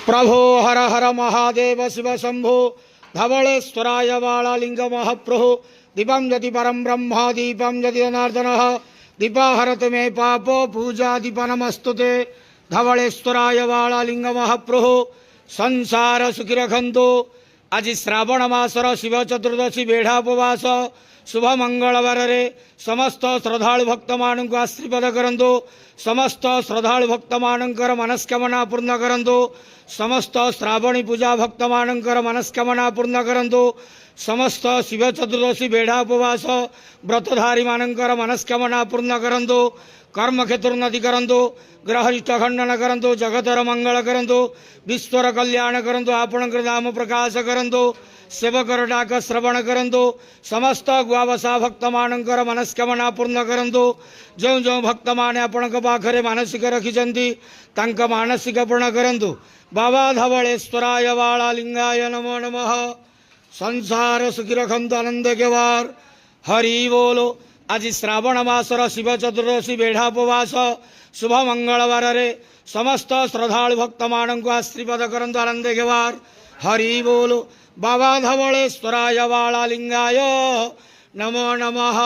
प्रभो हर हर महादेव शिव शंभो धवलेश्वराय बालालिंग महाप्रभो दीपम यदि परम ब्रह्म दीपम यदि जनार्दन दीपाहरत मे पाप पूजा दीप नमस्तुते धवलेश्वराय बालालिंग महाप्रभो संसार सुखी रखंतो। आज श्रावण मासर शिव चतुर्दशी बेढ़ा उपवास शुभ मंगलवार रे समस्त श्रद्धालु भक्त मान आशीर्वाद करंतु। समस्त श्रद्धालु भक्त मानकर मनस्कामना पूर्ण करंतु। समस्त श्रावणी पूजा भक्त मानकर मनस्कामना पूर्ण करंतु। समस्त शिव चतुर्दशी बेढ़ा उपवास व्रतधारी मानकर मनस्कामना पूर्ण करंतु। कर्म क्षेत्रोन्नति करंतु। ग्रहरिष्ट खंडन करंतु। जगतर मंगल करंतु। विश्वर कल्याण करंतु। आपणकर नाम प्रकाश करंतु। सेवकर डाक श्रवण करंतु। समस्त गुआवसा भक्त मानकर मनस्कामना पूर्ण करंतु। जो जो भक्त माने आपणक पाखरे मानसिक रखिछंती तांका मानसिक पूर्ण करंतु। बाबा धवलेश्वराय बालालिंगाय नमो नमः। संसार सुखी रखंतु आनंद केवार हरि बोलो। आज श्रावण मासर शिव चतुर्दशी बेढ़ा उपवास शुभ मंगलवार रे समस्त श्रद्धालु भक्त मान आशीर्वाद करंतु आनंद केवार हरि बोलो। बाबा धवलेश्वराय बालालिंगाय नमो नमः।